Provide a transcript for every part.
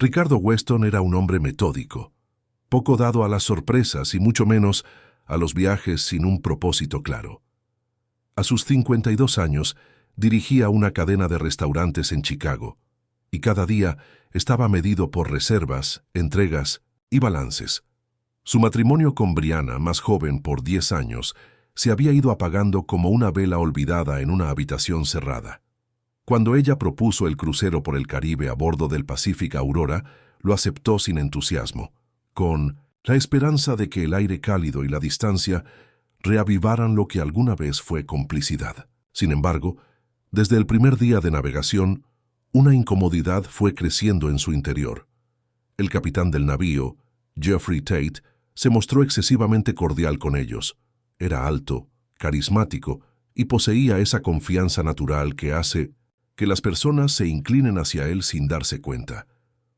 Ricardo Weston era un hombre metódico, poco dado a las sorpresas y mucho menos a los viajes sin un propósito claro. A sus 52 años, dirigía una cadena de restaurantes en Chicago, y cada día estaba medido por reservas, entregas y balances. Su matrimonio con Brianna, más joven por 10 años, se había ido apagando como una vela olvidada en una habitación cerrada. Cuando ella propuso el crucero por el Caribe a bordo del Pacific Aurora, lo aceptó sin entusiasmo, con la esperanza de que el aire cálido y la distancia reavivaran lo que alguna vez fue complicidad. Sin embargo, desde el primer día de navegación, una incomodidad fue creciendo en su interior. El capitán del navío, Jeffrey Tate, se mostró excesivamente cordial con ellos. Era alto, carismático y poseía esa confianza natural que hace que las personas se inclinen hacia él sin darse cuenta.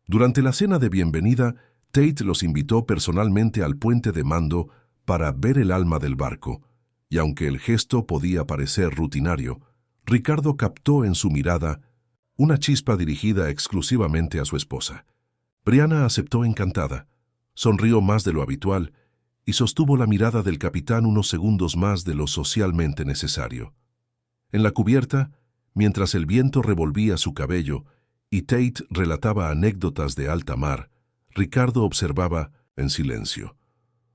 Durante la cena de bienvenida, Tate los invitó personalmente al puente de mando para ver el alma del barco, y aunque el gesto podía parecer rutinario, Ricardo captó en su mirada una chispa dirigida exclusivamente a su esposa. Brianna aceptó encantada, sonrió más de lo habitual y sostuvo la mirada del capitán unos segundos más de lo socialmente necesario. En la cubierta, mientras el viento revolvía su cabello y Tate relataba anécdotas de alta mar, Ricardo observaba en silencio.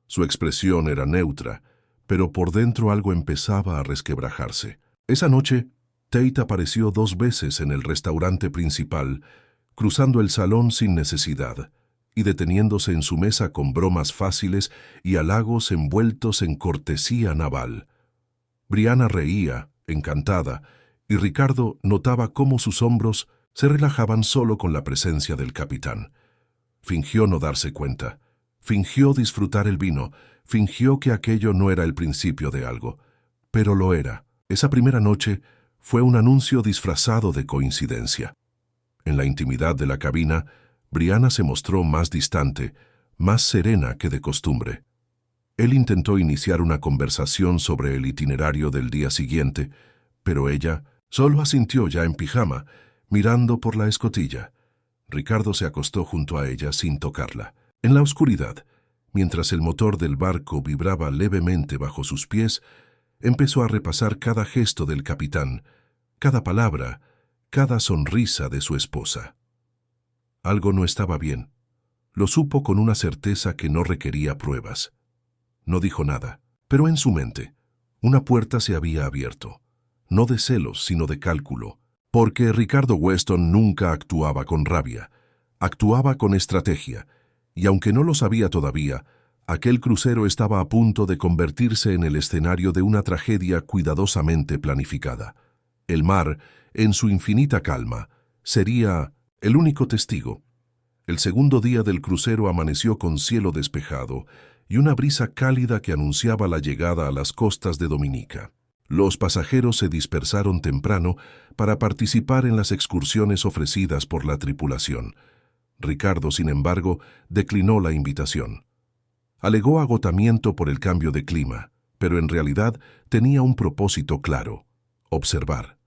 Su expresión era neutra, pero por dentro algo empezaba a resquebrajarse. Esa noche, Tate apareció 2 veces en el restaurante principal, cruzando el salón sin necesidad y deteniéndose en su mesa con bromas fáciles y halagos envueltos en cortesía naval. Brianna reía, encantada, y Ricardo notaba cómo sus hombros se relajaban solo con la presencia del capitán. Fingió no darse cuenta, fingió disfrutar el vino, fingió que aquello no era el principio de algo, pero lo era. Esa primera noche fue un anuncio disfrazado de coincidencia. En la intimidad de la cabina, Brianna se mostró más distante, más serena que de costumbre. Él intentó iniciar una conversación sobre el itinerario del día siguiente, pero ella solo asintió ya en pijama, mirando por la escotilla. Ricardo se acostó junto a ella sin tocarla. En la oscuridad, mientras el motor del barco vibraba levemente bajo sus pies, empezó a repasar cada gesto del capitán, cada palabra, cada sonrisa de su esposa. Algo no estaba bien. Lo supo con una certeza que no requería pruebas. No dijo nada, pero en su mente, una puerta se había abierto. No de celos, sino de cálculo, porque Ricardo Weston nunca actuaba con rabia, actuaba con estrategia, y aunque no lo sabía todavía, aquel crucero estaba a punto de convertirse en el escenario de una tragedia cuidadosamente planificada. El mar, en su infinita calma, sería el único testigo. El segundo día del crucero amaneció con cielo despejado y una brisa cálida que anunciaba la llegada a las costas de Dominica. Los pasajeros se dispersaron temprano para participar en las excursiones ofrecidas por la tripulación. Ricardo, sin embargo, declinó la invitación. Alegó agotamiento por el cambio de clima, pero en realidad tenía un propósito claro: observar.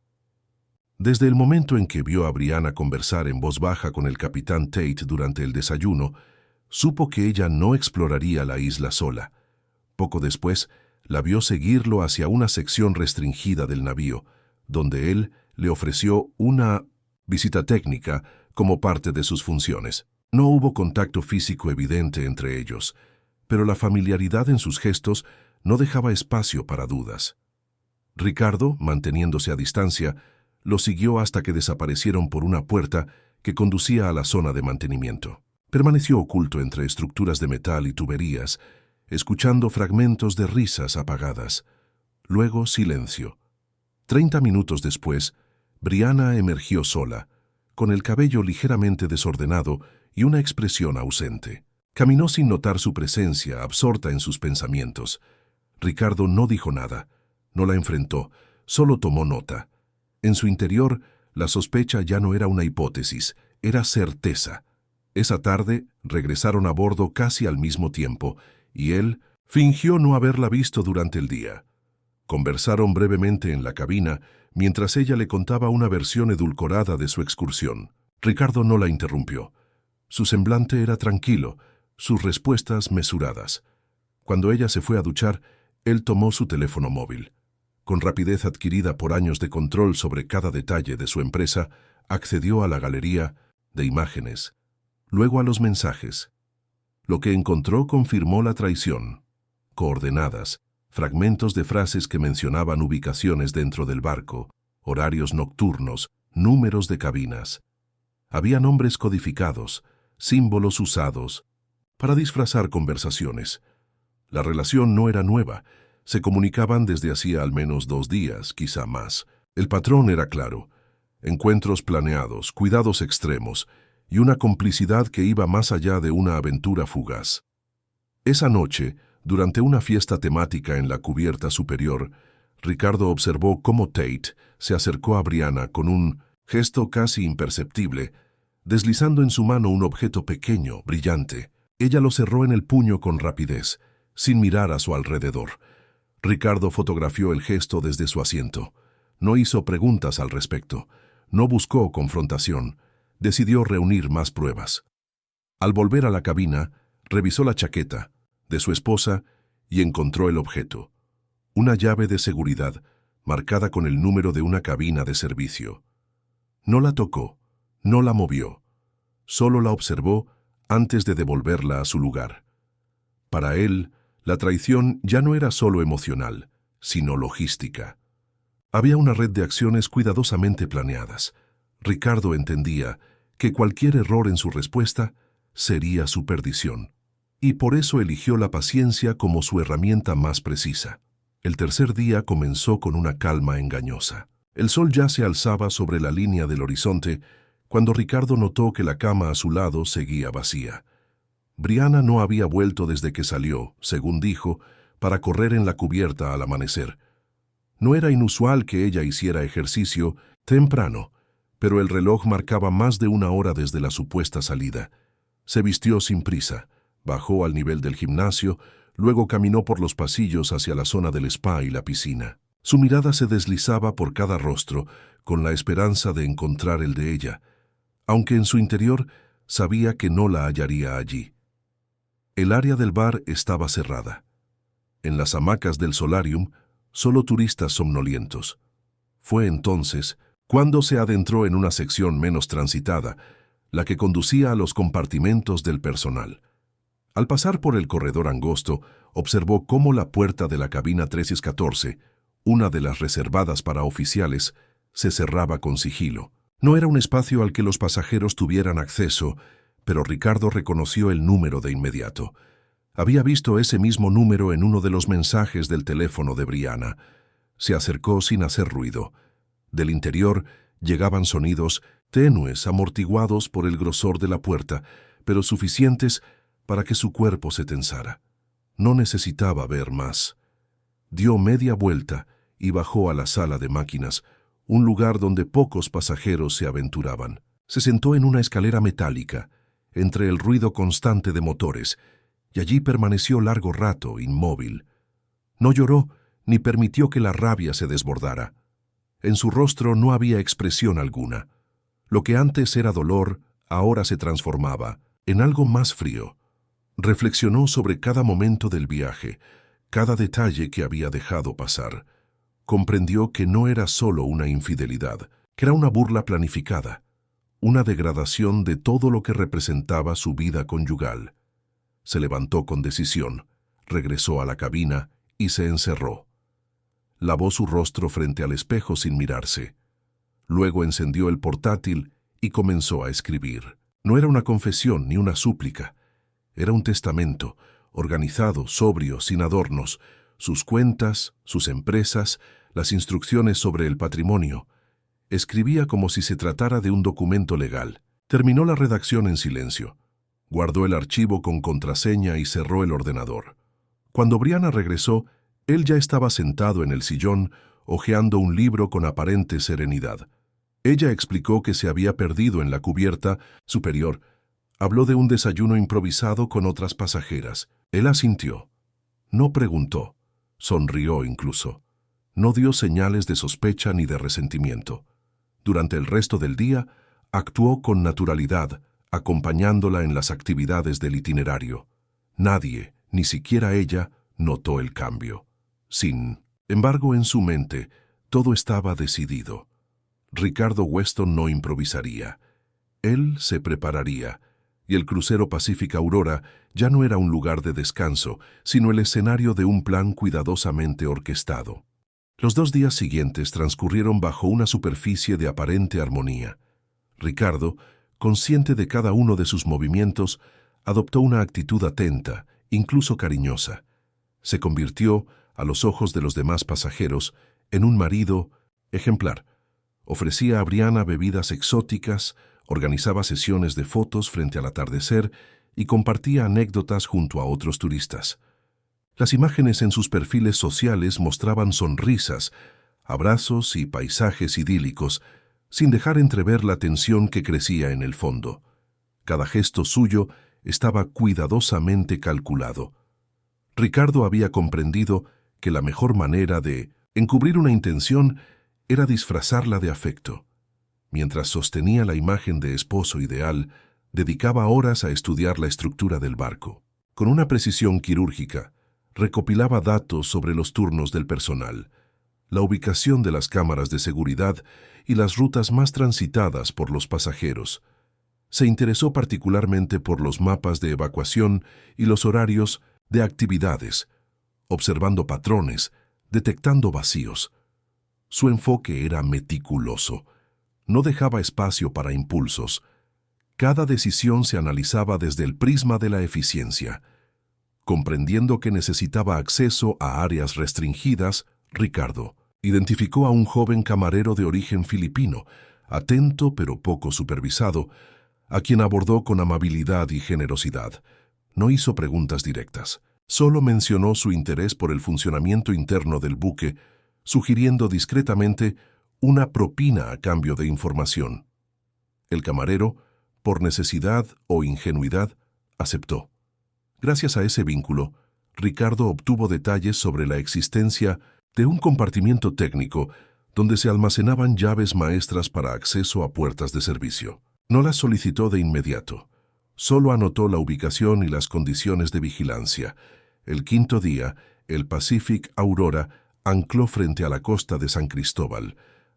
Desde el momento en que vio a Brianna conversar en voz baja con el capitán Tate durante el desayuno, supo que ella no exploraría la isla sola. Poco después, la vio seguirlo hacia una sección restringida del navío, donde él le ofreció una visita técnica como parte de sus funciones. No hubo contacto físico evidente entre ellos, pero la familiaridad en sus gestos no dejaba espacio para dudas. Ricardo, manteniéndose a distancia, lo siguió hasta que desaparecieron por una puerta que conducía a la zona de mantenimiento. Permaneció oculto entre estructuras de metal y tuberías, escuchando fragmentos de risas apagadas. Luego silencio. 30 minutos después, Brianna emergió sola, con el cabello ligeramente desordenado y una expresión ausente. Caminó sin notar su presencia, absorta en sus pensamientos. Ricardo no dijo nada, no la enfrentó, solo tomó nota. En su interior, la sospecha ya no era una hipótesis, era certeza. Esa tarde regresaron a bordo casi al mismo tiempo, y él fingió no haberla visto durante el día. Conversaron brevemente en la cabina, mientras ella le contaba una versión edulcorada de su excursión. Ricardo no la interrumpió. Su semblante era tranquilo, sus respuestas mesuradas. Cuando ella se fue a duchar, él tomó su teléfono móvil. Con rapidez adquirida por años de control sobre cada detalle de su empresa, accedió a la galería de imágenes, luego a los mensajes. Lo que encontró confirmó la traición. Coordenadas, fragmentos de frases que mencionaban ubicaciones dentro del barco, horarios nocturnos, números de cabinas. Había nombres codificados, símbolos usados para disfrazar conversaciones. La relación no era nueva, se comunicaban desde hacía al menos 2 días, quizá más. El patrón era claro: encuentros planeados, cuidados extremos y una complicidad que iba más allá de una aventura fugaz. Esa noche, durante una fiesta temática en la cubierta superior, Ricardo observó cómo Tate se acercó a Brianna con un gesto casi imperceptible, deslizando en su mano un objeto pequeño, brillante. Ella lo cerró en el puño con rapidez, sin mirar a su alrededor. Ricardo fotografió el gesto desde su asiento. No hizo preguntas al respecto. No buscó confrontación. Decidió reunir más pruebas. Al volver a la cabina, revisó la chaqueta de su esposa y encontró el objeto. Una llave de seguridad, marcada con el número de una cabina de servicio. No la tocó, no la movió. Solo la observó antes de devolverla a su lugar. Para él, la traición ya no era solo emocional, sino logística. Había una red de acciones cuidadosamente planeadas. Ricardo entendía que cualquier error en su respuesta sería su perdición, y por eso eligió la paciencia como su herramienta más precisa. El tercer día comenzó con una calma engañosa. El sol ya se alzaba sobre la línea del horizonte cuando Ricardo notó que la cama a su lado seguía vacía. Brianna no había vuelto desde que salió, según dijo, para correr en la cubierta al amanecer. No era inusual que ella hiciera ejercicio temprano, pero el reloj marcaba más de 1 hora desde la supuesta salida. Se vistió sin prisa, bajó al nivel del gimnasio, luego caminó por los pasillos hacia la zona del spa y la piscina. Su mirada se deslizaba por cada rostro, con la esperanza de encontrar el de ella, aunque en su interior sabía que no la hallaría allí. El área del bar estaba cerrada. En las hamacas del solarium, solo turistas somnolientos. Fue entonces cuando se adentró en una sección menos transitada, la que conducía a los compartimentos del personal. Al pasar por el corredor angosto, observó cómo la puerta de la cabina 314, una de las reservadas para oficiales, se cerraba con sigilo. No era un espacio al que los pasajeros tuvieran acceso, pero Ricardo reconoció el número de inmediato. Había visto ese mismo número en uno de los mensajes del teléfono de Brianna. Se acercó sin hacer ruido. Del interior llegaban sonidos tenues, amortiguados por el grosor de la puerta, pero suficientes para que su cuerpo se tensara. No necesitaba ver más. Dio media vuelta y bajó a la sala de máquinas, un lugar donde pocos pasajeros se aventuraban. Se sentó en una escalera metálica, entre el ruido constante de motores, y allí permaneció largo rato, inmóvil. No lloró ni permitió que la rabia se desbordara. En su rostro no había expresión alguna. Lo que antes era dolor, ahora se transformaba en algo más frío. Reflexionó sobre cada momento del viaje, cada detalle que había dejado pasar. Comprendió que no era solo una infidelidad, que era una burla planificada, una degradación de todo lo que representaba su vida conyugal. Se levantó con decisión, regresó a la cabina y se encerró. Lavó su rostro frente al espejo sin mirarse. Luego encendió el portátil y comenzó a escribir. No era una confesión ni una súplica. Era un testamento, organizado, sobrio, sin adornos. Sus cuentas, sus empresas, las instrucciones sobre el patrimonio. Escribía como si se tratara de un documento legal. Terminó la redacción en silencio. Guardó el archivo con contraseña y cerró el ordenador. Cuando Brianna regresó, él ya estaba sentado en el sillón, hojeando un libro con aparente serenidad. Ella explicó que se había perdido en la cubierta superior. Habló de un desayuno improvisado con otras pasajeras. Él asintió. No preguntó. Sonrió incluso. No dio señales de sospecha ni de resentimiento. Durante el resto del día, actuó con naturalidad, acompañándola en las actividades del itinerario. Nadie, ni siquiera ella, notó el cambio. Sin embargo, en su mente, todo estaba decidido. Ricardo Weston no improvisaría. Él se prepararía, y el crucero Pacific Aurora ya no era un lugar de descanso, sino el escenario de un plan cuidadosamente orquestado. Los 2 días siguientes transcurrieron bajo una superficie de aparente armonía. Ricardo, consciente de cada uno de sus movimientos, adoptó una actitud atenta, incluso cariñosa. Se convirtió, a los ojos de los demás pasajeros, en un marido ejemplar. Ofrecía a Brianna bebidas exóticas, organizaba sesiones de fotos frente al atardecer y compartía anécdotas junto a otros turistas. Las imágenes en sus perfiles sociales mostraban sonrisas, abrazos y paisajes idílicos, sin dejar entrever la tensión que crecía en el fondo. Cada gesto suyo estaba cuidadosamente calculado. Ricardo había comprendido que la mejor manera de encubrir una intención era disfrazarla de afecto. Mientras sostenía la imagen de esposo ideal, dedicaba horas a estudiar la estructura del barco. Con una precisión quirúrgica, recopilaba datos sobre los turnos del personal, la ubicación de las cámaras de seguridad y las rutas más transitadas por los pasajeros. Se interesó particularmente por los mapas de evacuación y los horarios de actividades, observando patrones, detectando vacíos. Su enfoque era meticuloso. No dejaba espacio para impulsos. Cada decisión se analizaba desde el prisma de la eficiencia. Comprendiendo que necesitaba acceso a áreas restringidas, Ricardo identificó a un joven camarero de origen filipino, atento pero poco supervisado, a quien abordó con amabilidad y generosidad. No hizo preguntas directas. Solo mencionó su interés por el funcionamiento interno del buque, sugiriendo discretamente una propina a cambio de información. El camarero, por necesidad o ingenuidad, aceptó. Gracias a ese vínculo, Ricardo obtuvo detalles sobre la existencia de un compartimiento técnico donde se almacenaban llaves maestras para acceso a puertas de servicio. No las solicitó de inmediato. Solo anotó la ubicación y las condiciones de vigilancia. El 5.º día, el Pacific Aurora ancló frente a la costa de San Cristóbal.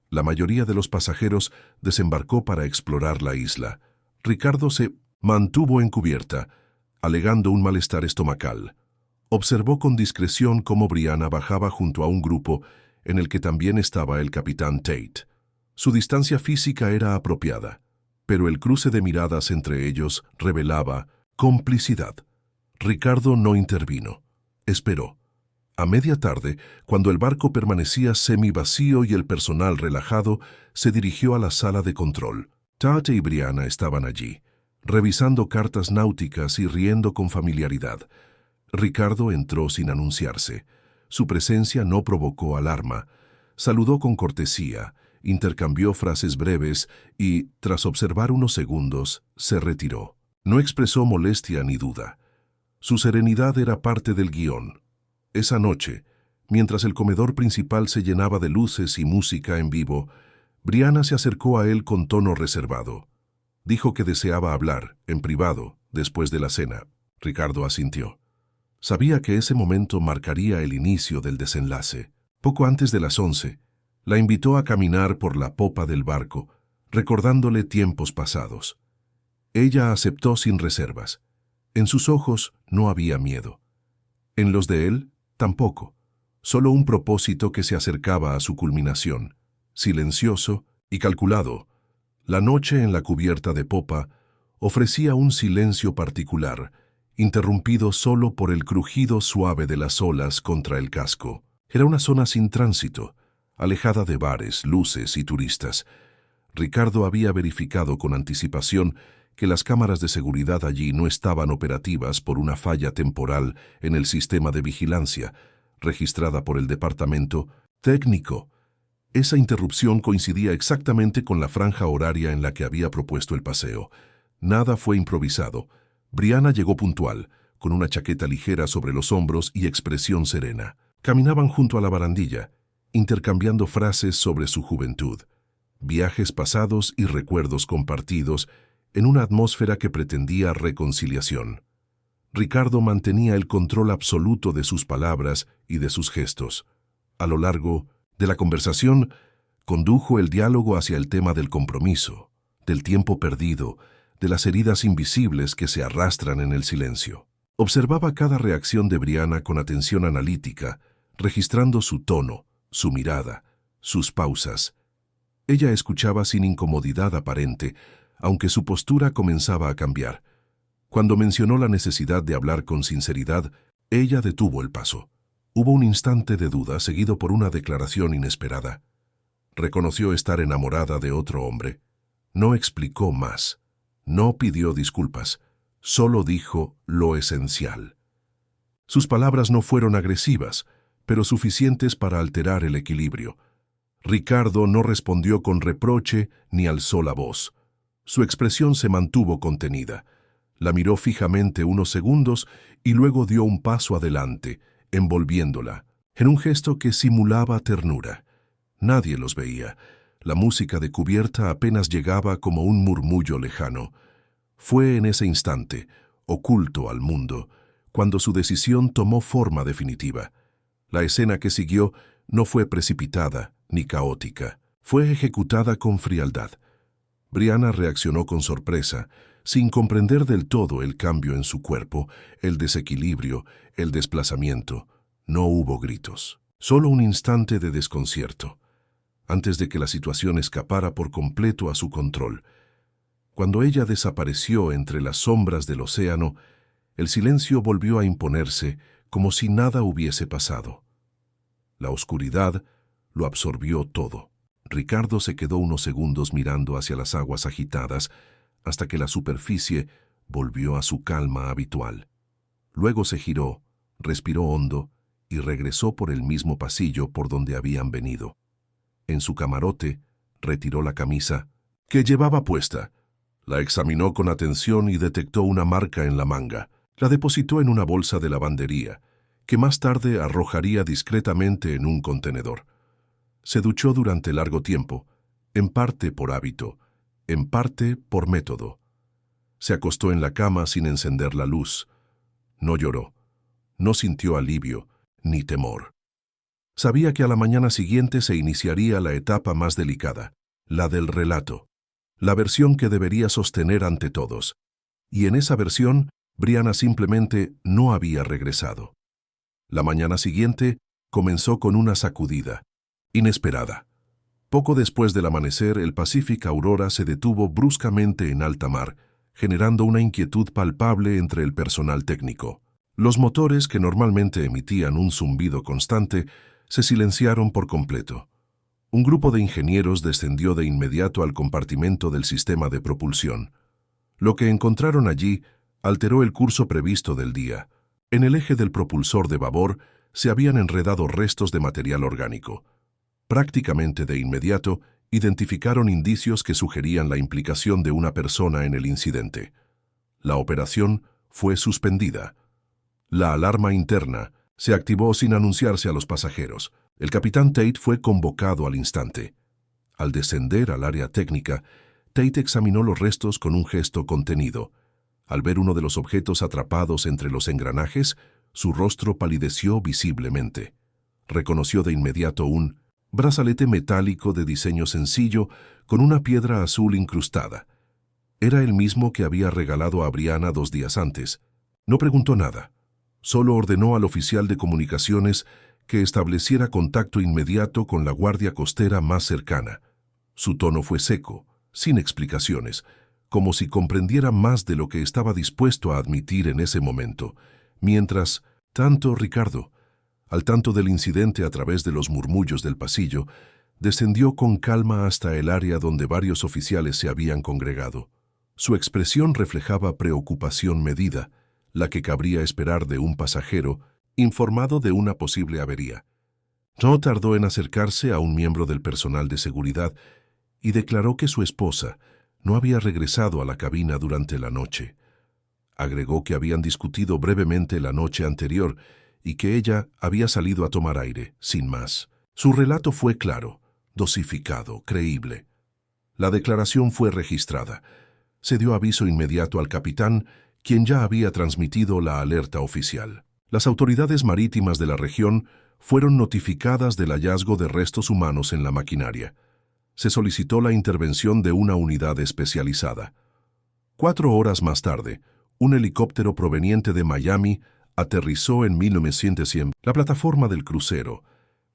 La mayoría de los pasajeros desembarcó para explorar la isla. Ricardo se mantuvo en cubierta, alegando un malestar estomacal. Observó con discreción cómo Brianna bajaba junto a un grupo en el que también estaba el capitán Tate. Su distancia física era apropiada, pero el cruce de miradas entre ellos revelaba complicidad. Ricardo no intervino. Esperó. A media tarde, cuando el barco permanecía semivacío y el personal relajado, se dirigió a la sala de control. Tate y Brianna estaban allí, revisando cartas náuticas y riendo con familiaridad. Ricardo entró sin anunciarse. Su presencia no provocó alarma. Saludó con cortesía, intercambió frases breves y, tras observar unos segundos, se retiró. No expresó molestia ni duda. Su serenidad era parte del guión. Esa noche, mientras el comedor principal se llenaba de luces y música en vivo, Brianna se acercó a él con tono reservado. Dijo que deseaba hablar, en privado, después de la cena. Ricardo asintió. Sabía que ese momento marcaría el inicio del desenlace. Poco antes de las 11, la invitó a caminar por la popa del barco, recordándole tiempos pasados. Ella aceptó sin reservas. En sus ojos no había miedo. En los de él, tampoco. Solo un propósito que se acercaba a su culminación, silencioso y calculado. La noche en la cubierta de popa ofrecía un silencio particular, interrumpido solo por el crujido suave de las olas contra el casco. Era una zona sin tránsito, alejada de bares, luces y turistas. Ricardo había verificado con anticipación que las cámaras de seguridad allí no estaban operativas por una falla temporal en el sistema de vigilancia, registrada por el departamento técnico. Esa interrupción coincidía exactamente con la franja horaria en la que había propuesto el paseo. Nada fue improvisado. Brianna llegó puntual, con una chaqueta ligera sobre los hombros y expresión serena. Caminaban junto a la barandilla, intercambiando frases sobre su juventud, viajes pasados y recuerdos compartidos, en una atmósfera que pretendía reconciliación. Ricardo mantenía el control absoluto de sus palabras y de sus gestos. A lo largo de la conversación, condujo el diálogo hacia el tema del compromiso, del tiempo perdido, de las heridas invisibles que se arrastran en el silencio. Observaba cada reacción de Brianna con atención analítica, registrando su tono, su mirada, sus pausas. Ella escuchaba sin incomodidad aparente, aunque su postura comenzaba a cambiar. Cuando mencionó la necesidad de hablar con sinceridad, ella detuvo el paso. Hubo un instante de duda seguido por una declaración inesperada. Reconoció estar enamorada de otro hombre. No explicó más. No pidió disculpas. Solo dijo lo esencial. Sus palabras no fueron agresivas, pero suficientes para alterar el equilibrio. Ricardo no respondió con reproche ni alzó la voz. Su expresión se mantuvo contenida. La miró fijamente unos segundos y luego dio un paso adelante, envolviéndola, en un gesto que simulaba ternura. Nadie los veía. La música de cubierta apenas llegaba como un murmullo lejano. Fue en ese instante, oculto al mundo, cuando su decisión tomó forma definitiva. La escena que siguió no fue precipitada ni caótica. Fue ejecutada con frialdad. Brianna reaccionó con sorpresa, sin comprender del todo el cambio en su cuerpo, el desequilibrio, el desplazamiento. No hubo gritos, solo un instante de desconcierto, antes de que la situación escapara por completo a su control. Cuando ella desapareció entre las sombras del océano, el silencio volvió a imponerse como si nada hubiese pasado. La oscuridad lo absorbió todo. Ricardo se quedó unos segundos mirando hacia las aguas agitadas hasta que la superficie volvió a su calma habitual. Luego se giró, respiró hondo y regresó por el mismo pasillo por donde habían venido. En su camarote, retiró la camisa que llevaba puesta. La examinó con atención y detectó una marca en la manga. La depositó en una bolsa de lavandería, que más tarde arrojaría discretamente en un contenedor. Se duchó durante largo tiempo, en parte por hábito, en parte por método. Se acostó en la cama sin encender la luz. No lloró, no sintió alivio ni temor. Sabía que a la mañana siguiente se iniciaría la etapa más delicada, la del relato, la versión que debería sostener ante todos. Y en esa versión, Brianna simplemente no había regresado. La mañana siguiente comenzó con una sacudida, inesperada. Poco después del amanecer, el Pacific Aurora se detuvo bruscamente en alta mar, generando una inquietud palpable entre el personal técnico. Los motores, que normalmente emitían un zumbido constante, se silenciaron por completo. Un grupo de ingenieros descendió de inmediato al compartimento del sistema de propulsión. Lo que encontraron allí alteró el curso previsto del día. En el eje del propulsor de babor se habían enredado restos de material orgánico. Prácticamente de inmediato, identificaron indicios que sugerían la implicación de una persona en el incidente. La operación fue suspendida. La alarma interna se activó sin anunciarse a los pasajeros. El capitán Tate fue convocado al instante. Al descender al área técnica, Tate examinó los restos con un gesto contenido. Al ver uno de los objetos atrapados entre los engranajes, su rostro palideció visiblemente. Reconoció de inmediato un brazalete metálico de diseño sencillo con una piedra azul incrustada. Era el mismo que había regalado a Brianna 2 días antes. No preguntó nada. Solo ordenó al oficial de comunicaciones que estableciera contacto inmediato con la guardia costera más cercana. Su tono fue seco, sin explicaciones, como si comprendiera más de lo que estaba dispuesto a admitir en ese momento, mientras, tanto Ricardo, al tanto del incidente a través de los murmullos del pasillo, descendió con calma hasta el área donde varios oficiales se habían congregado. Su expresión reflejaba preocupación medida, la que cabría esperar de un pasajero informado de una posible avería. No tardó en acercarse a un miembro del personal de seguridad y declaró que su esposa no había regresado a la cabina durante la noche. Agregó que habían discutido brevemente la noche anterior y que ella había salido a tomar aire, sin más. Su relato fue claro, dosificado, creíble. La declaración fue registrada. Se dio aviso inmediato al capitán, quien ya había transmitido la alerta oficial. Las autoridades marítimas de la región fueron notificadas del hallazgo de restos humanos en la maquinaria. Se solicitó la intervención de una unidad especializada. 4 horas más tarde, un helicóptero proveniente de Miami aterrizó en 1900 la plataforma del crucero,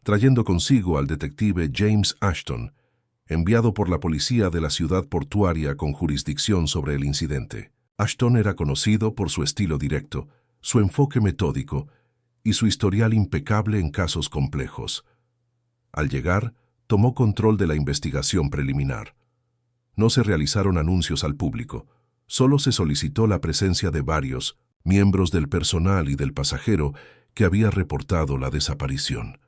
trayendo consigo al detective James Ashton, enviado por la policía de la ciudad portuaria con jurisdicción sobre el incidente. Ashton era conocido por su estilo directo, su enfoque metódico y su historial impecable en casos complejos. Al llegar, tomó control de la investigación preliminar. No se realizaron anuncios al público, solo se solicitó la presencia de varios miembros del personal y del pasajero que había reportado la desaparición.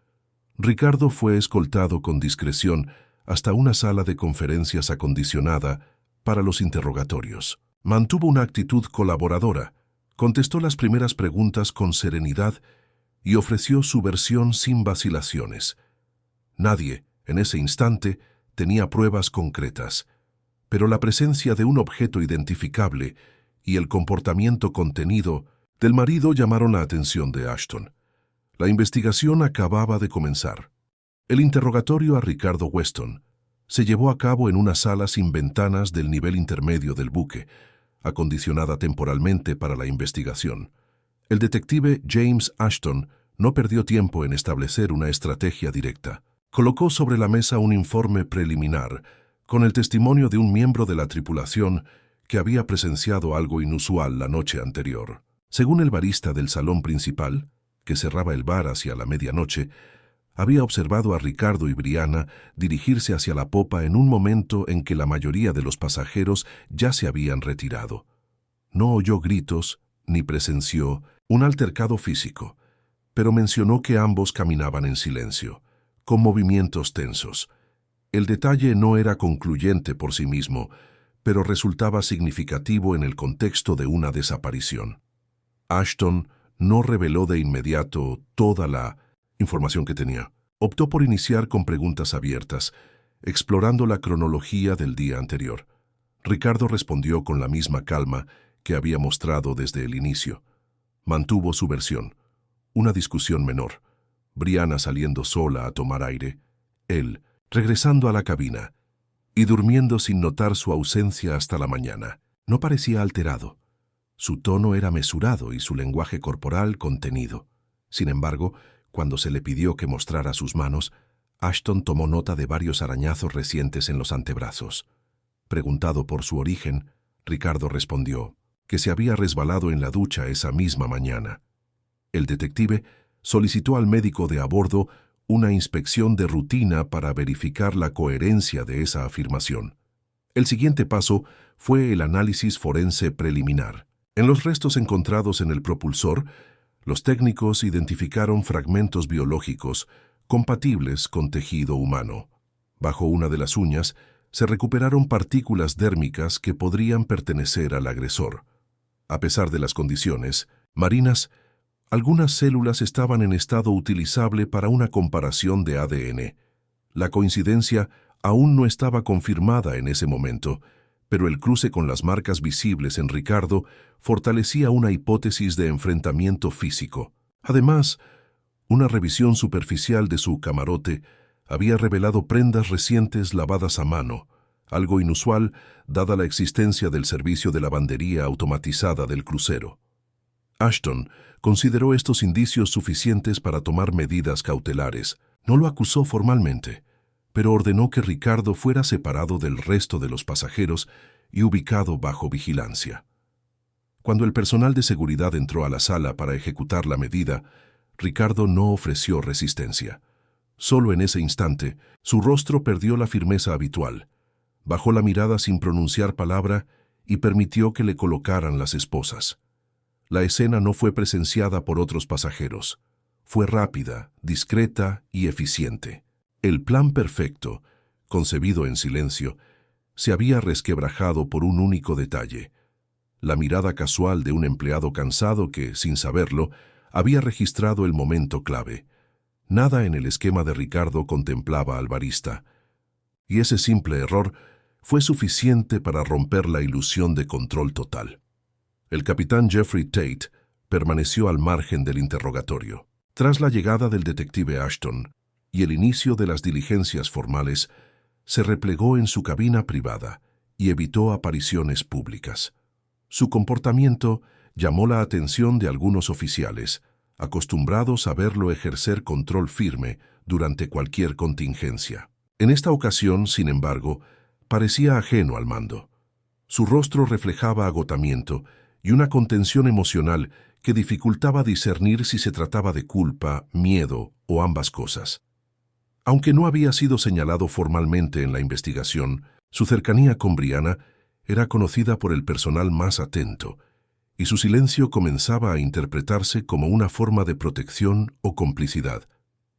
Ricardo fue escoltado con discreción hasta una sala de conferencias acondicionada para los interrogatorios. Mantuvo una actitud colaboradora, contestó las primeras preguntas con serenidad y ofreció su versión sin vacilaciones. Nadie, en ese instante, tenía pruebas concretas, pero la presencia de un objeto identificable y el comportamiento contenido del marido llamaron la atención de Ashton. La investigación acababa de comenzar. El interrogatorio a Ricardo Weston se llevó a cabo en una sala sin ventanas del nivel intermedio del buque, acondicionada temporalmente para la investigación. El detective James Ashton no perdió tiempo en establecer una estrategia directa. Colocó sobre la mesa un informe preliminar con el testimonio de un miembro de la tripulación que había presenciado algo inusual la noche anterior. Según el barista del salón principal, que cerraba el bar hacia la medianoche, había observado a Ricardo y Brianna dirigirse hacia la popa en un momento en que la mayoría de los pasajeros ya se habían retirado. No oyó gritos ni presenció un altercado físico, pero mencionó que ambos caminaban en silencio, con movimientos tensos. El detalle no era concluyente por sí mismo, pero resultaba significativo en el contexto de una desaparición. Ashton no reveló de inmediato toda la información que tenía. Optó por iniciar con preguntas abiertas, explorando la cronología del día anterior. Ricardo respondió con la misma calma que había mostrado desde el inicio. Mantuvo su versión. Una discusión menor. Brianna saliendo sola a tomar aire. Él, regresando a la cabina y durmiendo sin notar su ausencia hasta la mañana. No parecía alterado. Su tono era mesurado y su lenguaje corporal contenido. Sin embargo, cuando se le pidió que mostrara sus manos, Ashton tomó nota de varios arañazos recientes en los antebrazos. Preguntado por su origen, Ricardo respondió que se había resbalado en la ducha esa misma mañana. El detective solicitó al médico de a bordo una inspección de rutina para verificar la coherencia de esa afirmación. El siguiente paso fue el análisis forense preliminar. En los restos encontrados en el propulsor, los técnicos identificaron fragmentos biológicos compatibles con tejido humano. Bajo una de las uñas se recuperaron partículas dérmicas que podrían pertenecer al agresor. A pesar de las condiciones marinas, algunas células estaban en estado utilizable para una comparación de ADN. La coincidencia aún no estaba confirmada en ese momento, pero el cruce con las marcas visibles en Ricardo fortalecía una hipótesis de enfrentamiento físico. Además, una revisión superficial de su camarote había revelado prendas recientes lavadas a mano, algo inusual dada la existencia del servicio de lavandería automatizada del crucero. Ashton consideró estos indicios suficientes para tomar medidas cautelares. No lo acusó formalmente, pero ordenó que Ricardo fuera separado del resto de los pasajeros y ubicado bajo vigilancia. Cuando el personal de seguridad entró a la sala para ejecutar la medida, Ricardo no ofreció resistencia. Solo en ese instante, su rostro perdió la firmeza habitual. Bajó la mirada sin pronunciar palabra y permitió que le colocaran las esposas. La escena no fue presenciada por otros pasajeros. Fue rápida, discreta y eficiente. El plan perfecto, concebido en silencio, se había resquebrajado por un único detalle: la mirada casual de un empleado cansado que, sin saberlo, había registrado el momento clave. Nada en el esquema de Ricardo contemplaba al barista, y ese simple error fue suficiente para romper la ilusión de control total. El capitán Jeffrey Tate permaneció al margen del interrogatorio. Tras la llegada del detective Ashton y el inicio de las diligencias formales, se replegó en su cabina privada y evitó apariciones públicas. Su comportamiento llamó la atención de algunos oficiales, acostumbrados a verlo ejercer control firme durante cualquier contingencia. En esta ocasión, sin embargo, parecía ajeno al mando. Su rostro reflejaba agotamiento y una contención emocional que dificultaba discernir si se trataba de culpa, miedo o ambas cosas. Aunque no había sido señalado formalmente en la investigación, su cercanía con Brianna era conocida por el personal más atento, y su silencio comenzaba a interpretarse como una forma de protección o complicidad.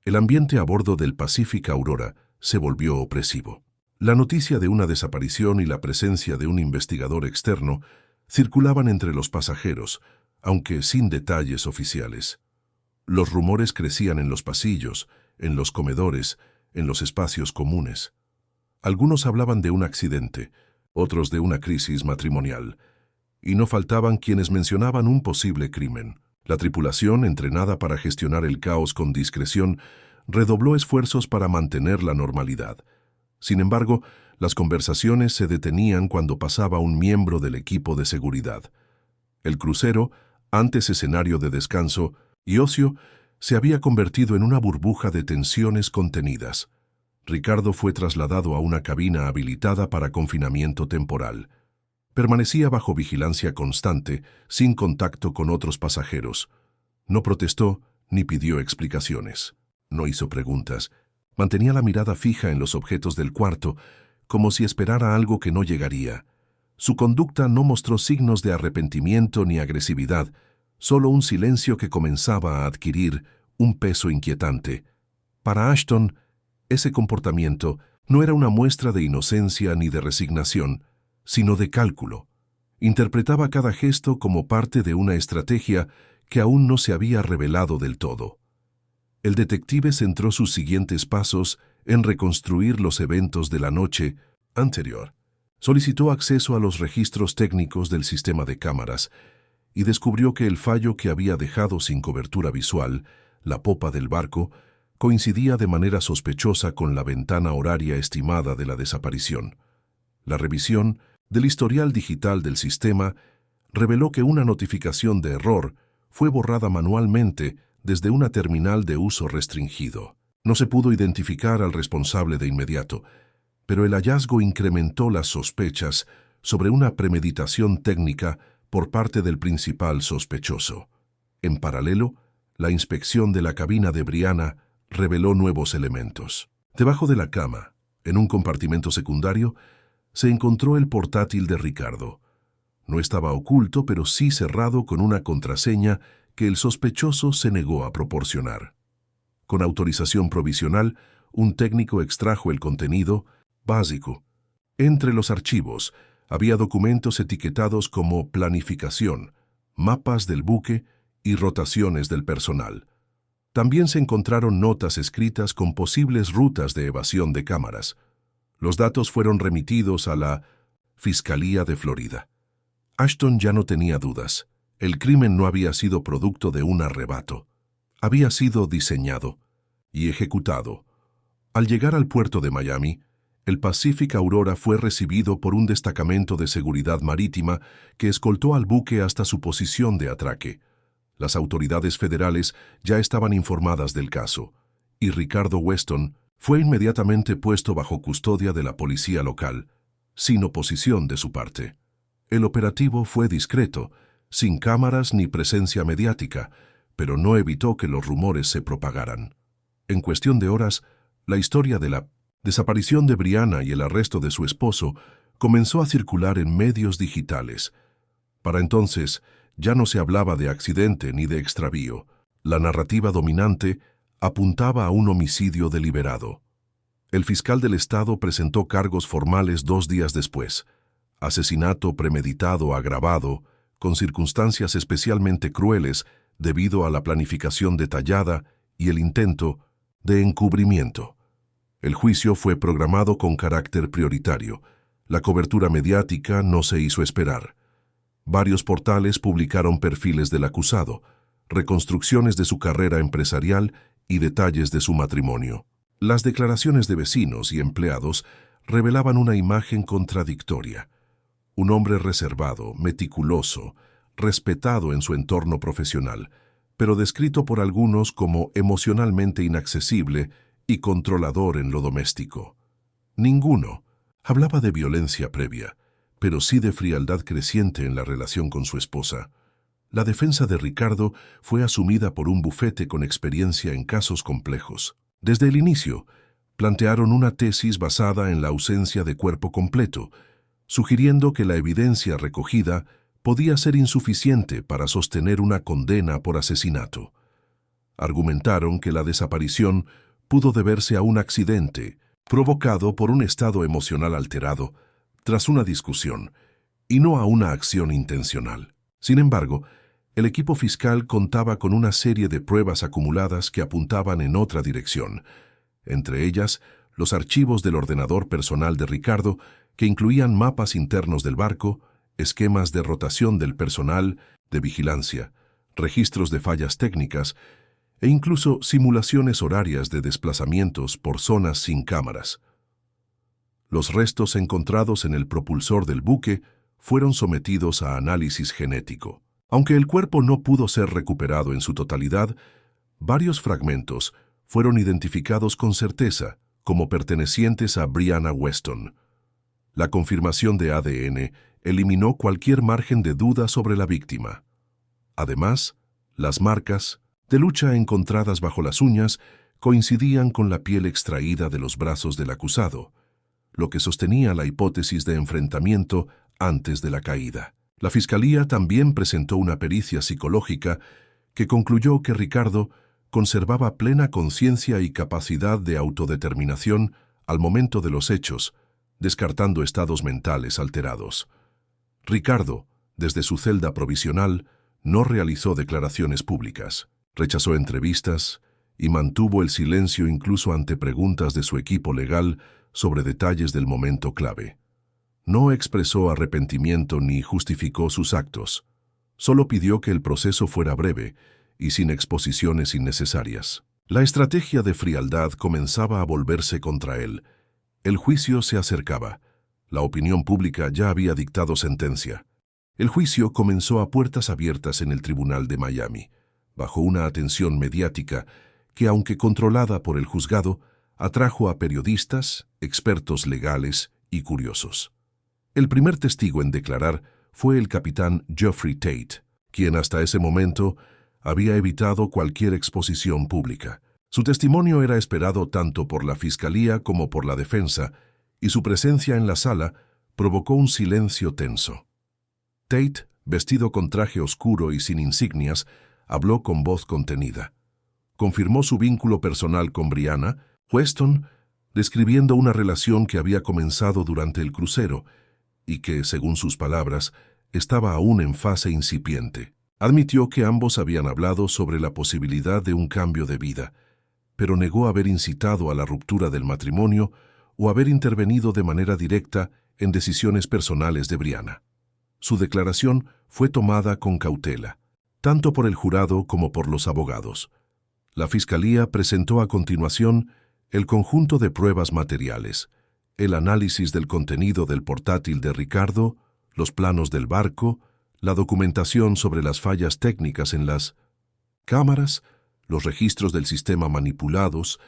El ambiente a bordo del Pacific Aurora se volvió opresivo. La noticia de una desaparición y la presencia de un investigador externo circulaban entre los pasajeros, aunque sin detalles oficiales. Los rumores crecían en los pasillos, en los comedores, en los espacios comunes. Algunos hablaban de un accidente, otros de una crisis matrimonial, y no faltaban quienes mencionaban un posible crimen. La tripulación, entrenada para gestionar el caos con discreción, redobló esfuerzos para mantener la normalidad. Sin embargo, las conversaciones se detenían cuando pasaba un miembro del equipo de seguridad. El crucero, antes escenario de descanso y ocio, se había convertido en una burbuja de tensiones contenidas. Ricardo fue trasladado a una cabina habilitada para confinamiento temporal. Permanecía bajo vigilancia constante, sin contacto con otros pasajeros. No protestó ni pidió explicaciones. No hizo preguntas. Mantenía la mirada fija en los objetos del cuarto, como si esperara algo que no llegaría. Su conducta no mostró signos de arrepentimiento ni agresividad, solo un silencio que comenzaba a adquirir un peso inquietante. Para Ashton, ese comportamiento no era una muestra de inocencia ni de resignación, sino de cálculo. Interpretaba cada gesto como parte de una estrategia que aún no se había revelado del todo. El detective centró sus siguientes pasos en reconstruir los eventos de la noche anterior. Solicitó acceso a los registros técnicos del sistema de cámaras y descubrió que el fallo que había dejado sin cobertura visual, la popa del barco, coincidía de manera sospechosa con la ventana horaria estimada de la desaparición. La revisión del historial digital del sistema reveló que una notificación de error fue borrada manualmente desde una terminal de uso restringido. No se pudo identificar al responsable de inmediato, pero el hallazgo incrementó las sospechas sobre una premeditación técnica por parte del principal sospechoso. En paralelo, la inspección de la cabina de Brianna reveló nuevos elementos. Debajo de la cama, en un compartimento secundario, se encontró el portátil de Ricardo. No estaba oculto, pero sí cerrado con una contraseña que el sospechoso se negó a proporcionar. Con autorización provisional, un técnico extrajo el contenido básico. Entre los archivos había documentos etiquetados como planificación, mapas del buque y rotaciones del personal. También se encontraron notas escritas con posibles rutas de evasión de cámaras. Los datos fueron remitidos a la Fiscalía de Florida. Ashton ya no tenía dudas. El crimen no había sido producto de un arrebato. Había sido diseñado y ejecutado. Al llegar al puerto de Miami, el Pacific Aurora fue recibido por un destacamento de seguridad marítima que escoltó al buque hasta su posición de atraque. Las autoridades federales ya estaban informadas del caso, y Ricardo Weston fue inmediatamente puesto bajo custodia de la policía local, sin oposición de su parte. El operativo fue discreto, sin cámaras ni presencia mediática, pero no evitó que los rumores se propagaran. En cuestión de horas, la historia de la desaparición de Brianna y el arresto de su esposo comenzó a circular en medios digitales. Para entonces, ya no se hablaba de accidente ni de extravío. La narrativa dominante apuntaba a un homicidio deliberado. El fiscal del estado presentó cargos formales 2 días después. Asesinato premeditado agravado, con circunstancias especialmente crueles debido a la planificación detallada y el intento de encubrimiento. El juicio fue programado con carácter prioritario. La cobertura mediática no se hizo esperar. Varios portales publicaron perfiles del acusado, reconstrucciones de su carrera empresarial y detalles de su matrimonio. Las declaraciones de vecinos y empleados revelaban una imagen contradictoria. Un hombre reservado, meticuloso, respetado en su entorno profesional, pero descrito por algunos como emocionalmente inaccesible y controlador en lo doméstico. Ninguno hablaba de violencia previa, pero sí de frialdad creciente en la relación con su esposa. La defensa de Ricardo fue asumida por un bufete con experiencia en casos complejos. Desde el inicio, plantearon una tesis basada en la ausencia de cuerpo completo, sugiriendo que la evidencia recogida podía ser insuficiente para sostener una condena por asesinato. Argumentaron que la desaparición pudo deberse a un accidente provocado por un estado emocional alterado tras una discusión, y no a una acción intencional. Sin embargo, el equipo fiscal contaba con una serie de pruebas acumuladas que apuntaban en otra dirección, entre ellas los archivos del ordenador personal de Ricardo, que incluían mapas internos del barco, esquemas de rotación del personal, de vigilancia, registros de fallas técnicas e incluso simulaciones horarias de desplazamientos por zonas sin cámaras. Los restos encontrados en el propulsor del buque fueron sometidos a análisis genético. Aunque el cuerpo no pudo ser recuperado en su totalidad, varios fragmentos fueron identificados con certeza como pertenecientes a Brianna Weston. La confirmación de ADN eliminó cualquier margen de duda sobre la víctima. Además, las marcas de lucha encontradas bajo las uñas coincidían con la piel extraída de los brazos del acusado, lo que sostenía la hipótesis de enfrentamiento antes de la caída. La Fiscalía también presentó una pericia psicológica que concluyó que Ricardo conservaba plena conciencia y capacidad de autodeterminación al momento de los hechos, descartando estados mentales alterados. Ricardo, desde su celda provisional, no realizó declaraciones públicas, rechazó entrevistas y mantuvo el silencio incluso ante preguntas de su equipo legal sobre detalles del momento clave. No expresó arrepentimiento ni justificó sus actos. Solo pidió que el proceso fuera breve y sin exposiciones innecesarias. La estrategia de frialdad comenzaba a volverse contra él. El juicio se acercaba. La opinión pública ya había dictado sentencia. El juicio comenzó a puertas abiertas en el Tribunal de Miami, bajo una atención mediática que, aunque controlada por el juzgado, atrajo a periodistas, expertos legales y curiosos. El primer testigo en declarar fue el capitán Geoffrey Tate, quien hasta ese momento había evitado cualquier exposición pública. Su testimonio era esperado tanto por la Fiscalía como por la defensa, y su presencia en la sala provocó un silencio tenso. Tate, vestido con traje oscuro y sin insignias, habló con voz contenida. Confirmó su vínculo personal con Brianna Weston, describiendo una relación que había comenzado durante el crucero y que, según sus palabras, estaba aún en fase incipiente. Admitió que ambos habían hablado sobre la posibilidad de un cambio de vida, pero negó haber incitado a la ruptura del matrimonio o haber intervenido de manera directa en decisiones personales de Brianna. Su declaración fue tomada con cautela, tanto por el jurado como por los abogados. La Fiscalía presentó a continuación el conjunto de pruebas materiales, el análisis del contenido del portátil de Ricardo, los planos del barco, la documentación sobre las fallas técnicas en las cámaras, los registros del sistema manipulados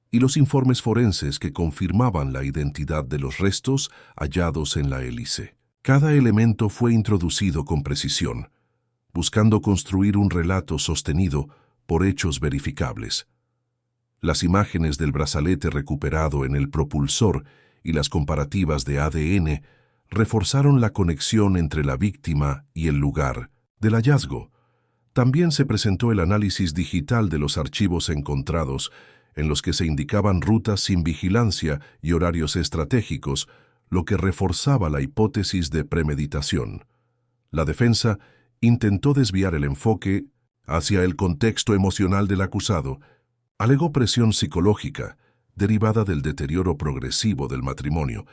y los informes forenses que confirmaban la identidad de los restos hallados en la hélice. Cada elemento fue introducido con precisión, buscando construir un relato sostenido por hechos verificables. Las imágenes del brazalete recuperado en el propulsor y las comparativas de ADN reforzaron la conexión entre la víctima y el lugar del hallazgo. También se presentó el análisis digital de los archivos encontrados, en los que se indicaban rutas sin vigilancia y horarios estratégicos, lo que reforzaba la hipótesis de premeditación. La defensa intentó desviar el enfoque hacia el contexto emocional del acusado. Alegó presión psicológica derivada del deterioro progresivo del matrimonio,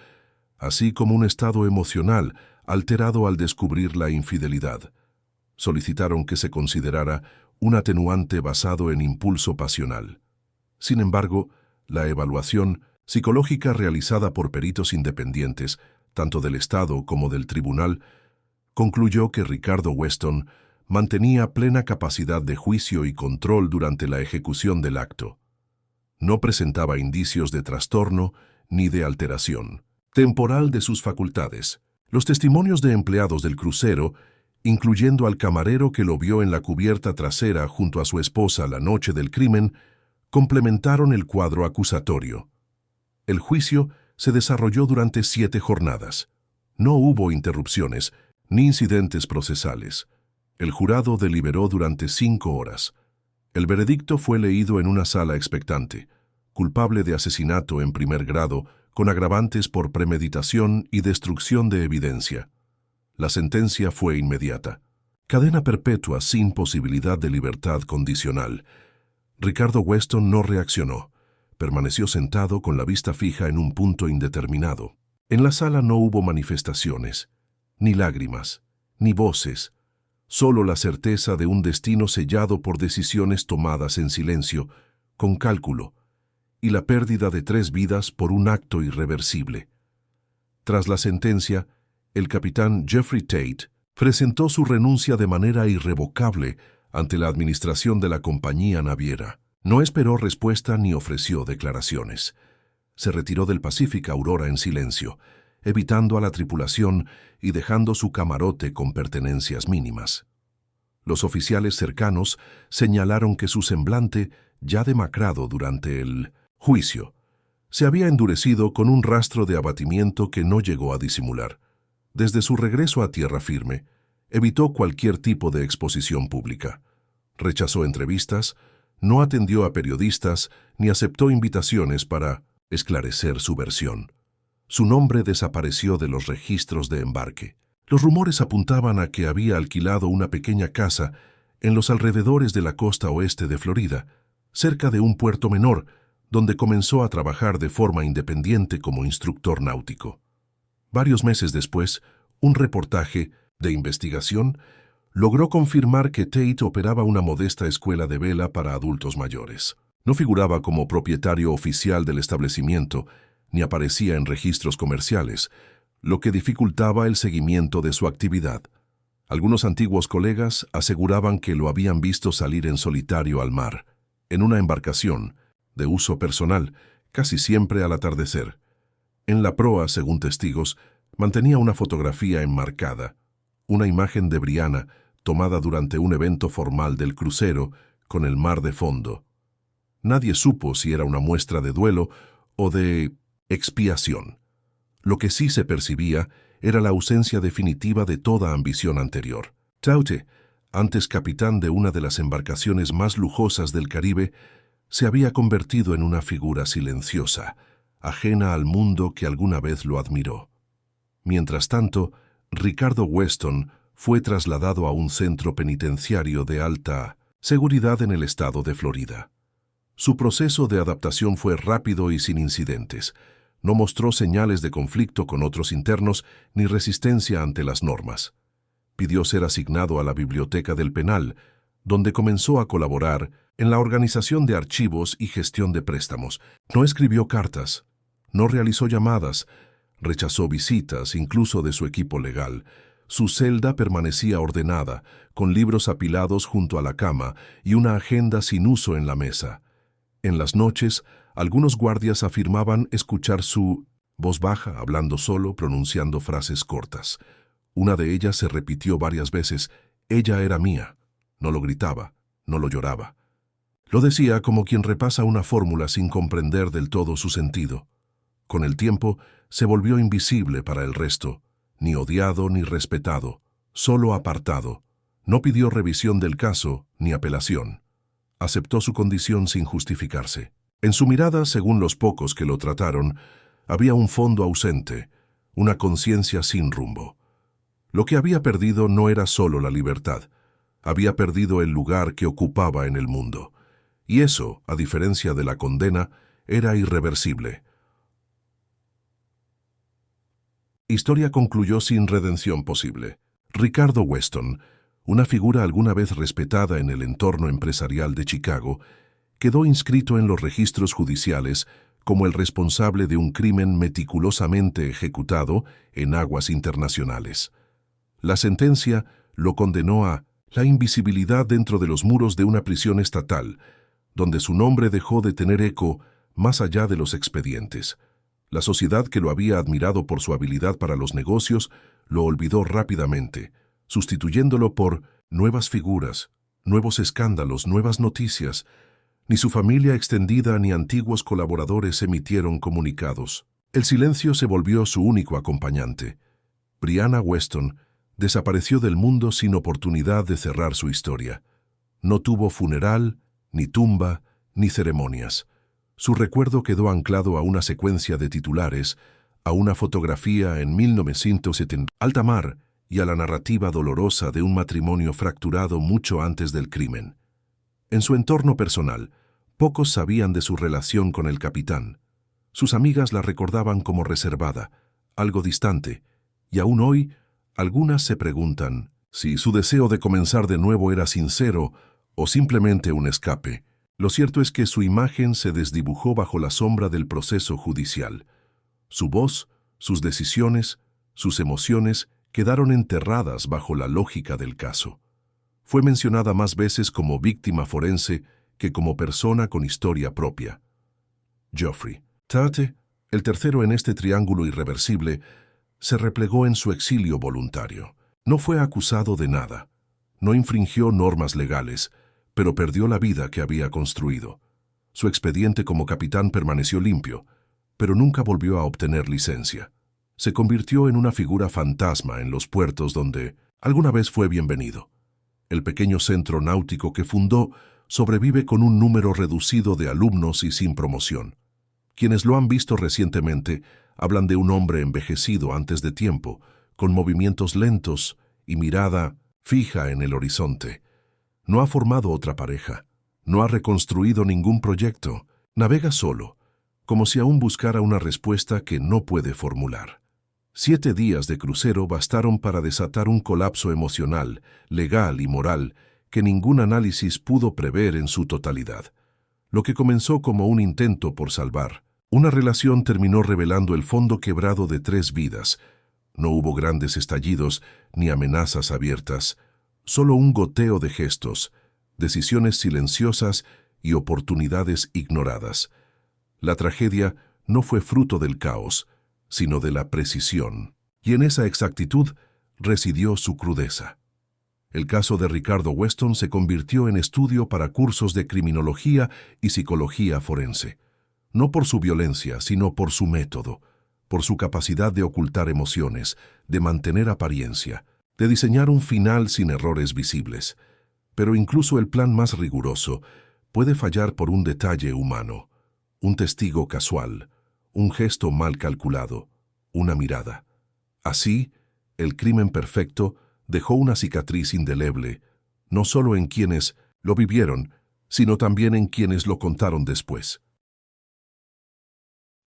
así como un estado emocional alterado al descubrir la infidelidad. Solicitaron que se considerara un atenuante basado en impulso pasional. Sin embargo, la evaluación psicológica realizada por peritos independientes, tanto del Estado como del tribunal, concluyó que Ricardo Weston mantenía plena capacidad de juicio y control durante la ejecución del acto. No presentaba indicios de trastorno ni de alteración temporal de sus facultades. Los testimonios de empleados del crucero, incluyendo al camarero que lo vio en la cubierta trasera junto a su esposa la noche del crimen, complementaron el cuadro acusatorio. El juicio se desarrolló durante 7 jornadas. No hubo interrupciones ni incidentes procesales. El jurado deliberó durante 5 horas. El veredicto fue leído en una sala expectante. Culpable de asesinato en primer grado, con agravantes por premeditación y destrucción de evidencia. La sentencia fue inmediata. Cadena perpetua sin posibilidad de libertad condicional. Ricardo Weston no reaccionó. Permaneció sentado con la vista fija en un punto indeterminado. En la sala no hubo manifestaciones, ni lágrimas, ni voces, solo la certeza de un destino sellado por decisiones tomadas en silencio, con cálculo, y la pérdida de 3 vidas por un acto irreversible. Tras la sentencia, el capitán Jeffrey Tate presentó su renuncia de manera irrevocable ante la administración de la compañía naviera. No esperó respuesta ni ofreció declaraciones. Se retiró del Pacific Aurora en silencio, evitando a la tripulación y dejando su camarote con pertenencias mínimas. Los oficiales cercanos señalaron que su semblante, ya demacrado durante el juicio, se había endurecido con un rastro de abatimiento que no llegó a disimular. Desde su regreso a tierra firme, evitó cualquier tipo de exposición pública. Rechazó entrevistas, no atendió a periodistas ni aceptó invitaciones para esclarecer su versión. Su nombre desapareció de los registros de embarque. Los rumores apuntaban a que había alquilado una pequeña casa en los alrededores de la costa oeste de Florida, cerca de un puerto menor, donde comenzó a trabajar de forma independiente como instructor náutico. Varios meses después, un reportaje de investigación logró confirmar que Tate operaba una modesta escuela de vela para adultos mayores. No figuraba como propietario oficial del establecimiento, ni aparecía en registros comerciales, lo que dificultaba el seguimiento de su actividad. Algunos antiguos colegas aseguraban que lo habían visto salir en solitario al mar, en una embarcación, de uso personal, casi siempre al atardecer. En la proa, según testigos, mantenía una fotografía enmarcada, una imagen de Brianna tomada durante un evento formal del crucero con el mar de fondo. Nadie supo si era una muestra de duelo o de expiación. Lo que sí se percibía era la ausencia definitiva de toda ambición anterior. Tate, antes capitán de una de las embarcaciones más lujosas del Caribe, se había convertido en una figura silenciosa, ajena al mundo que alguna vez lo admiró. Mientras tanto, Ricardo Weston fue trasladado a un centro penitenciario de alta seguridad en el estado de Florida. Su proceso de adaptación fue rápido y sin incidentes. No mostró señales de conflicto con otros internos ni resistencia ante las normas. Pidió ser asignado a la biblioteca del penal, donde comenzó a colaborar en la organización de archivos y gestión de préstamos. No escribió cartas, no realizó llamadas, rechazó visitas, incluso de su equipo legal. Su celda permanecía ordenada, con libros apilados junto a la cama y una agenda sin uso en la mesa. En las noches, algunos guardias afirmaban escuchar su voz baja, hablando solo, pronunciando frases cortas. Una de ellas se repitió varias veces: «Ella era mía». No lo gritaba, no lo lloraba. Lo decía como quien repasa una fórmula sin comprender del todo su sentido. Con el tiempo, se volvió invisible para el resto, ni odiado ni respetado, solo apartado. No pidió revisión del caso ni apelación. Aceptó su condición sin justificarse. En su mirada, según los pocos que lo trataron, había un fondo ausente, una conciencia sin rumbo. Lo que había perdido no era solo la libertad, había perdido el lugar que ocupaba en el mundo. Y eso, a diferencia de la condena, era irreversible. Historia concluyó sin redención posible. Ricardo Weston, una figura alguna vez respetada en el entorno empresarial de Chicago, quedó inscrito en los registros judiciales como el responsable de un crimen meticulosamente ejecutado en aguas internacionales. La sentencia lo condenó a la invisibilidad dentro de los muros de una prisión estatal, donde su nombre dejó de tener eco más allá de los expedientes. La sociedad que lo había admirado por su habilidad para los negocios lo olvidó rápidamente, sustituyéndolo por nuevas figuras, nuevos escándalos, nuevas noticias. Ni su familia extendida ni antiguos colaboradores emitieron comunicados. El silencio se volvió su único acompañante. Brianna Weston desapareció del mundo sin oportunidad de cerrar su historia. No tuvo funeral, ni tumba, ni ceremonias. Su recuerdo quedó anclado a una secuencia de titulares, a una fotografía en 1970, alta mar y a la narrativa dolorosa de un matrimonio fracturado mucho antes del crimen. En su entorno personal, pocos sabían de su relación con el capitán. Sus amigas la recordaban como reservada, algo distante, y aún hoy, algunas se preguntan si su deseo de comenzar de nuevo era sincero o simplemente un escape. Lo cierto es que su imagen se desdibujó bajo la sombra del proceso judicial. Su voz, sus decisiones, sus emociones quedaron enterradas bajo la lógica del caso. Fue mencionada más veces como víctima forense que como persona con historia propia. Geoffrey Tate, el tercero en este triángulo irreversible, se replegó en su exilio voluntario. No fue acusado de nada. No infringió normas legales, pero perdió la vida que había construido. Su expediente como capitán permaneció limpio, pero nunca volvió a obtener licencia. Se convirtió en una figura fantasma en los puertos donde alguna vez fue bienvenido. El pequeño centro náutico que fundó sobrevive con un número reducido de alumnos y sin promoción. Quienes lo han visto recientemente hablan de un hombre envejecido antes de tiempo, con movimientos lentos y mirada fija en el horizonte. No ha formado otra pareja, no ha reconstruido ningún proyecto, navega solo, como si aún buscara una respuesta que no puede formular. 7 días de crucero bastaron para desatar un colapso emocional, legal y moral que ningún análisis pudo prever en su totalidad. Lo que comenzó como un intento por salvar una relación terminó revelando el fondo quebrado de 3 vidas. No hubo grandes estallidos ni amenazas abiertas, solo un goteo de gestos, decisiones silenciosas y oportunidades ignoradas. La tragedia no fue fruto del caos, sino de la precisión, y en esa exactitud residió su crudeza. El caso de Ricardo Weston se convirtió en estudio para cursos de criminología y psicología forense. No por su violencia, sino por su método, por su capacidad de ocultar emociones, de mantener apariencia, de diseñar un final sin errores visibles. Pero incluso el plan más riguroso puede fallar por un detalle humano, un testigo casual, un gesto mal calculado, una mirada. Así, el crimen perfecto dejó una cicatriz indeleble, no solo en quienes lo vivieron, sino también en quienes lo contaron después.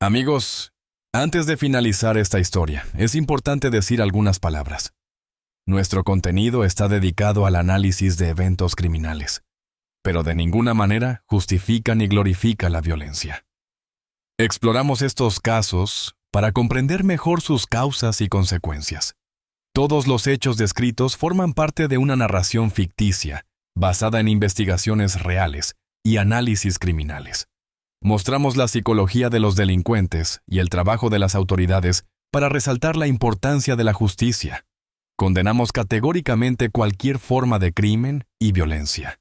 Amigos, antes de finalizar esta historia, es importante decir algunas palabras. Nuestro contenido está dedicado al análisis de eventos criminales, pero de ninguna manera justifica ni glorifica la violencia. Exploramos estos casos para comprender mejor sus causas y consecuencias. Todos los hechos descritos forman parte de una narración ficticia, basada en investigaciones reales y análisis criminales. Mostramos la psicología de los delincuentes y el trabajo de las autoridades para resaltar la importancia de la justicia. Condenamos categóricamente cualquier forma de crimen y violencia.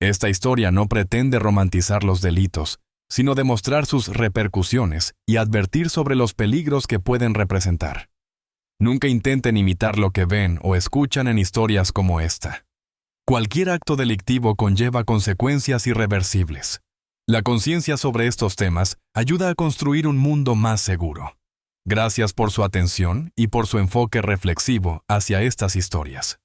Esta historia no pretende romantizar los delitos, sino demostrar sus repercusiones y advertir sobre los peligros que pueden representar. Nunca intenten imitar lo que ven o escuchan en historias como esta. Cualquier acto delictivo conlleva consecuencias irreversibles. La conciencia sobre estos temas ayuda a construir un mundo más seguro. Gracias por su atención y por su enfoque reflexivo hacia estas historias.